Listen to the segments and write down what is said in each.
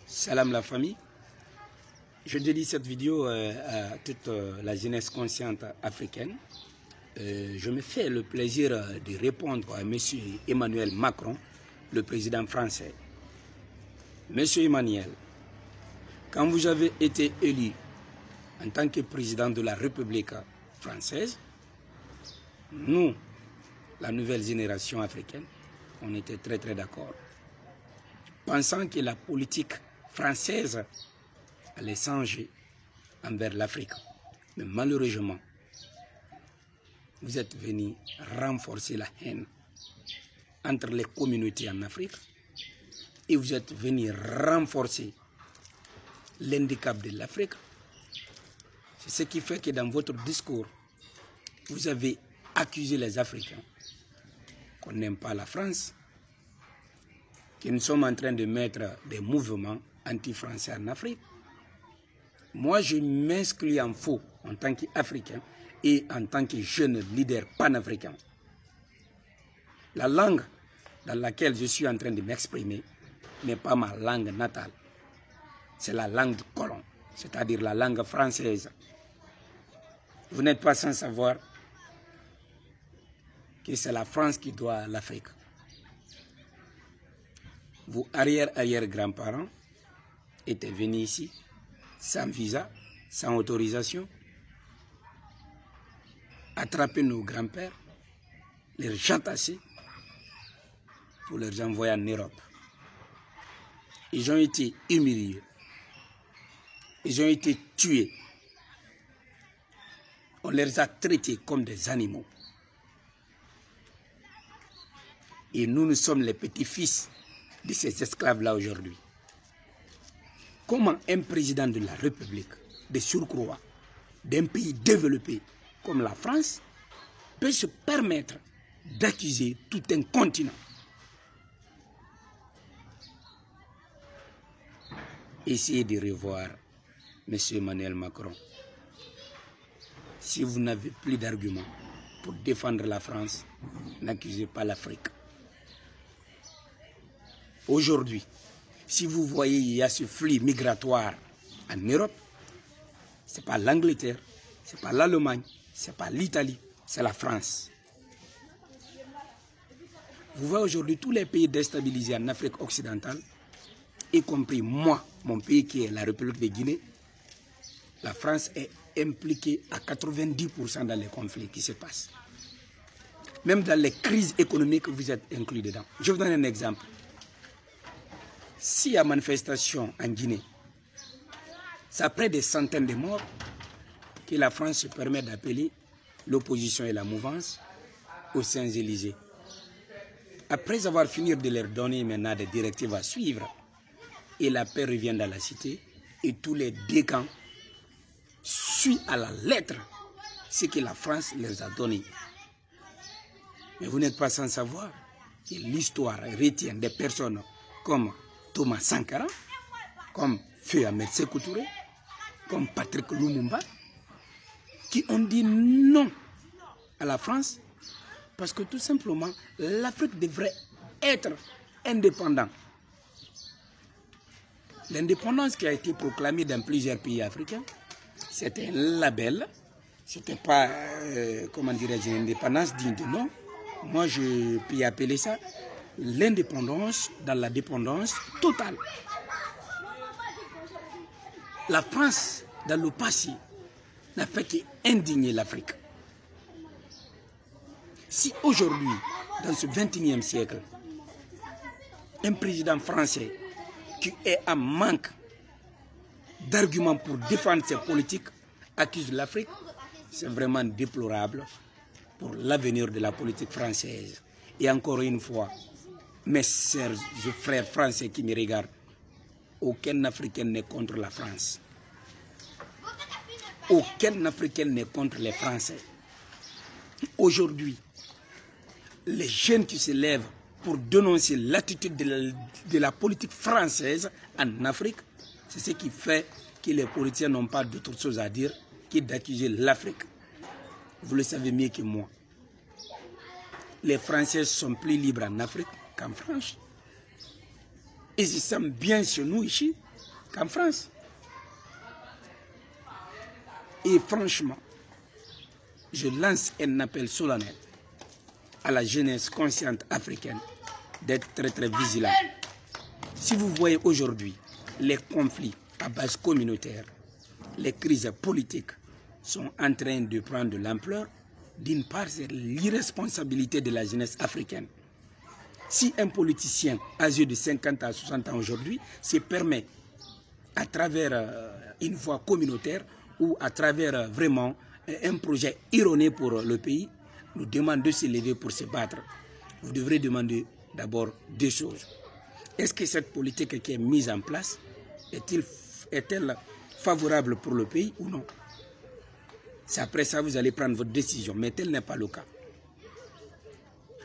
Salam la famille. Je dédie cette vidéo à toute la jeunesse consciente africaine. Je me fais le plaisir de répondre à M. Emmanuel Macron, le président français. Monsieur Emmanuel, quand vous avez été élu en tant que président de la République française, nous, la nouvelle génération africaine, on était très d'accord, pensant que la politique française allait changer envers l'Afrique. Mais malheureusement, vous êtes venu renforcer la haine entre les communautés en Afrique et vous êtes venu renforcer l'handicap de l'Afrique. C'est ce qui fait que dans votre discours, vous avez accusé les Africains qu'on n'aime pas la France, que nous sommes en train de mettre des mouvements anti-français en Afrique. Moi, je m'inscris en faux en tant qu'Africain et en tant que jeune leader panafricain. La langue dans laquelle je suis en train de m'exprimer n'est pas ma langue natale. C'est la langue du colon, c'est-à-dire la langue française. Vous n'êtes pas sans savoir que c'est la France qui doit à l'Afrique. Vos arrière-grands-parents étaient venus ici sans visa, sans autorisation, attraper nos grands-pères, les jatasser pour les envoyer en Europe. Ils ont été humiliés, ils ont été tués. On les a traités comme des animaux. Et nous sommes les petits-fils de ces esclaves-là aujourd'hui. Comment un président de la République, de surcroît, d'un pays développé comme la France, peut se permettre d'accuser tout un continent? Essayez de revoir M. Emmanuel Macron. Si vous n'avez plus d'arguments pour défendre la France, n'accusez pas l'Afrique. Aujourd'hui, si vous voyez il y a ce flux migratoire en Europe, ce n'est pas l'Angleterre, ce n'est pas l'Allemagne, ce n'est pas l'Italie, c'est la France. Vous voyez aujourd'hui tous les pays déstabilisés en Afrique occidentale, y compris moi, mon pays qui est la République de Guinée, la France est impliquée à 90% dans les conflits qui se passent. Même dans les crises économiques, vous êtes inclus dedans. Je vous donne un exemple. S'il y a manifestation en Guinée, c'est après des centaines de morts que la France se permet d'appeler l'opposition et la mouvance aux Champs-Élysées. Après avoir fini de leur donner maintenant des directives à suivre, et la paix revient dans la cité, et tous les deux camps suivent à la lettre ce que la France leur a donné. Mais vous n'êtes pas sans savoir que l'histoire retient des personnes comme Thomas Sankara, comme Feu Ahmed Sékou Touré, comme Patrick Lumumba, qui ont dit non à la France parce que tout simplement l'Afrique devrait être indépendante. L'indépendance qui a été proclamée dans plusieurs pays africains, c'était un label, c'était pas, comment dirais-je, une indépendance digne de nom. Moi, je peux appeler ça l'indépendance dans la dépendance totale. La France, dans le passé, n'a fait qu'indigner l'Afrique. Si aujourd'hui, dans ce 21e siècle, un président français qui est en manque d'arguments pour défendre ses politiques accuse l'Afrique, c'est vraiment déplorable pour l'avenir de la politique française. Et encore une fois, mes chers frères français qui me regardent, aucun Africain n'est contre la France. Aucun Africain n'est contre les Français. Aujourd'hui, les jeunes qui se lèvent pour dénoncer l'attitude de la politique française en Afrique, c'est ce qui fait que les politiciens n'ont pas d'autre chose à dire que d'accuser l'Afrique. Vous le savez mieux que moi. Les Français sont plus libres en Afrique qu'en France. Ils se sentent bien chez nous ici. qu'en France. Et franchement, je lance un appel solennel à la jeunesse consciente africaine d'être très très vigilante. Si vous voyez aujourd'hui les conflits à base communautaire, les crises politiques sont en train de prendre de l'ampleur, d'une part, c'est l'irresponsabilité de la jeunesse africaine. Si un politicien âgé de 50 à 60 ans aujourd'hui se permet, à travers une voie communautaire ou à travers vraiment un projet erroné pour le pays, nous demande de se lever pour se battre. Vous devrez demander d'abord deux choses. Est-ce que cette politique qui est mise en place est-elle favorable pour le pays ou non? C'est après ça que vous allez prendre votre décision, mais tel n'est pas le cas.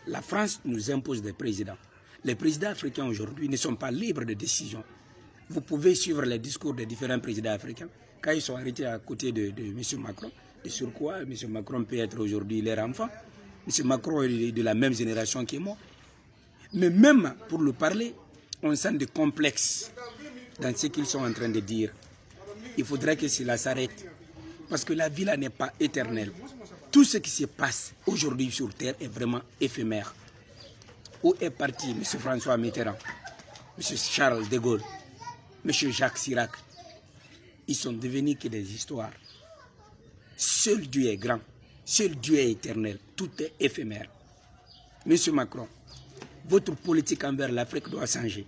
La France nous impose des présidents. Les présidents africains aujourd'hui ne sont pas libres de décision. Vous pouvez suivre les discours des différents présidents africains. Quand ils sont arrêtés à côté de M. Macron, de surcroît, M. Macron peut être aujourd'hui leur enfant. M. Macron est de la même génération que moi. Mais même pour le parler, on sent des complexes dans ce qu'ils sont en train de dire. Il faudrait que cela s'arrête. Parce que la vie là n'est pas éternelle. Tout ce qui se passe aujourd'hui sur Terre est vraiment éphémère. Où est parti M. François Mitterrand, M. Charles de Gaulle, M. Jacques Chirac? Ils sont devenus que des histoires. Seul Dieu est grand, seul Dieu est éternel, tout est éphémère. M. Macron, votre politique envers l'Afrique doit changer.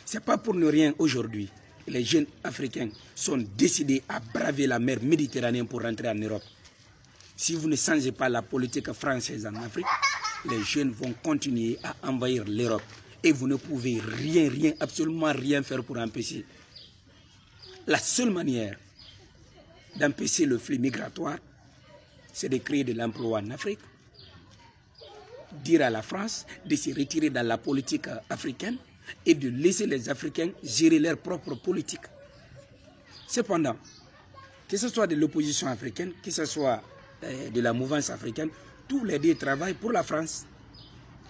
Ce n'est pas pour ne rien aujourd'hui. Les jeunes africains sont décidés à braver la mer Méditerranée pour rentrer en Europe. Si vous ne changez pas la politique française en Afrique, les jeunes vont continuer à envahir l'Europe. Et vous ne pouvez absolument rien faire pour empêcher. La seule manière d'empêcher le flux migratoire, c'est de créer de l'emploi en Afrique, dire à la France de se retirer dans la politique africaine et de laisser les Africains gérer leur propre politique. Cependant, que ce soit de l'opposition africaine, que ce soit de la mouvance africaine, tous les deux travaillent pour la France.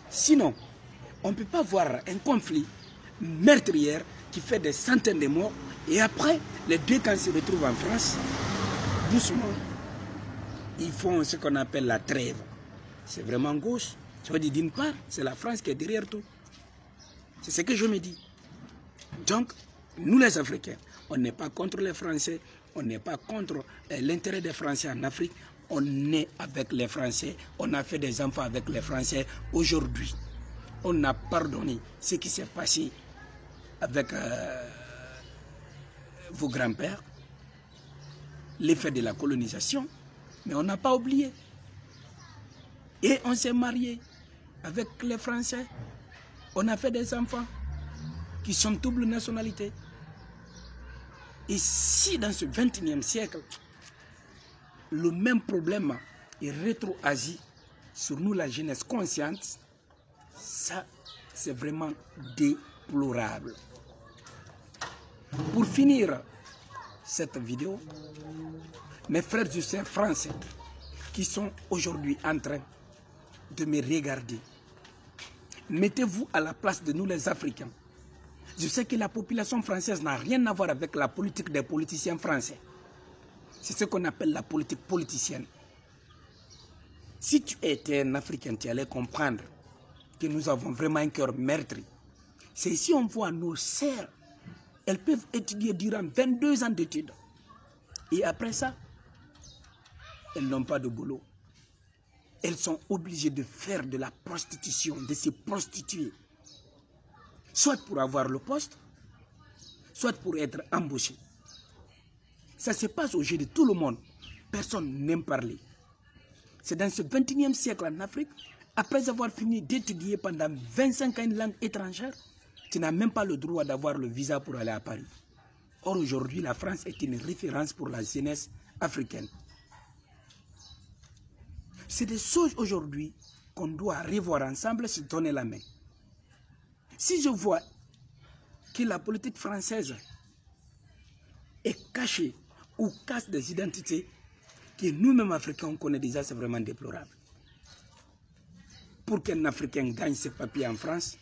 Sinon, on ne peut pas voir un conflit meurtrier qui fait des centaines de morts et après, les deux quand se retrouvent en France, doucement, ils font ce qu'on appelle la trêve. C'est vraiment gauche. Ça veut dire d'une part, c'est la France qui est derrière tout. C'est ce que je me dis. Donc, nous les Africains, on n'est pas contre les Français, on n'est pas contre l'intérêt des Français en Afrique, on est avec les Français, on a fait des enfants avec les Français. Aujourd'hui, on a pardonné ce qui s'est passé avec vos grands-pères, l'effet de la colonisation, mais on n'a pas oublié. Et on s'est marié avec les Français. On a fait des enfants qui sont double nationalité. Et si dans ce 21e siècle, le même problème est rétroagi sur nous, la jeunesse consciente, ça, c'est vraiment déplorable. Pour finir cette vidéo, mes frères et sœurs français qui sont aujourd'hui en train de me regarder, mettez-vous à la place de nous les Africains. Je sais que la population française n'a rien à voir avec la politique des politiciens français. C'est ce qu'on appelle la politique politicienne. Si tu étais un Africain, tu allais comprendre que nous avons vraiment un cœur meurtri. C'est ici on voit nos sœurs. Elles peuvent étudier durant 22 ans d'études. Et après ça, elles n'ont pas de boulot. Elles sont obligées de faire de la prostitution, de se prostituer. Soit pour avoir le poste, soit pour être embauché. Ça se passe au jeu de tout le monde. Personne n'aime parler. C'est dans ce 21e siècle en Afrique, après avoir fini d'étudier pendant 25 ans une langue étrangère, tu n'as même pas le droit d'avoir le visa pour aller à Paris. Or aujourd'hui, la France est une référence pour la jeunesse africaine. C'est des choses aujourd'hui qu'on doit revoir ensemble, se donner la main. Si je vois que la politique française est cachée ou casse des identités que nous-mêmes Africains on connaît déjà, c'est vraiment déplorable. Pour qu'un Africain gagne ses papiers en France,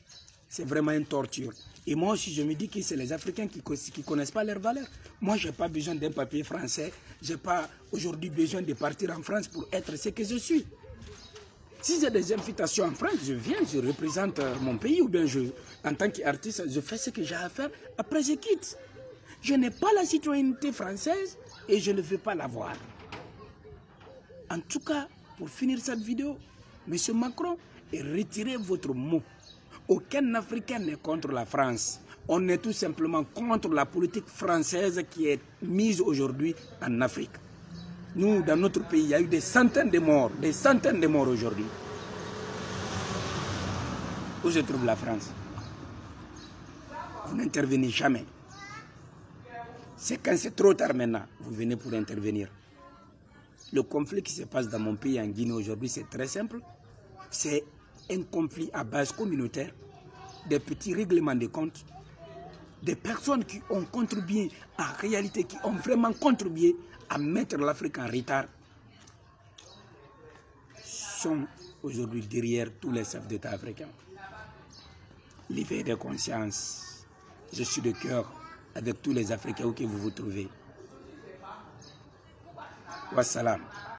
c'est vraiment une torture. Et moi aussi, je me dis que c'est les Africains qui ne connaissent pas leurs valeurs. Moi, je n'ai pas besoin d'un papier français. Je n'ai pas aujourd'hui besoin de partir en France pour être ce que je suis. Si j'ai des invitations en France, je viens, je représente mon pays, ou bien en tant qu'artiste, je fais ce que j'ai à faire, après je quitte. Je n'ai pas la citoyenneté française et je ne veux pas l'avoir. En tout cas, pour finir cette vidéo, M. Macron, retirez votre mot. Aucun Africain n'est contre la France. On est tout simplement contre la politique française qui est mise aujourd'hui en Afrique. Nous, dans notre pays, il y a eu des centaines de morts aujourd'hui. Où se trouve la France? Vous n'intervenez jamais. C'est quand c'est trop tard maintenant, vous venez pour intervenir. Le conflit qui se passe dans mon pays, en Guinée aujourd'hui, c'est très simple. C'est un conflit à base communautaire, des petits règlements de comptes, des personnes qui ont contribué, en réalité, qui ont vraiment contribué à mettre l'Afrique en retard, sont aujourd'hui derrière tous les chefs d'État africains. L'éveil de conscience, je suis de cœur avec tous les Africains où que vous vous trouvez. Wassalam.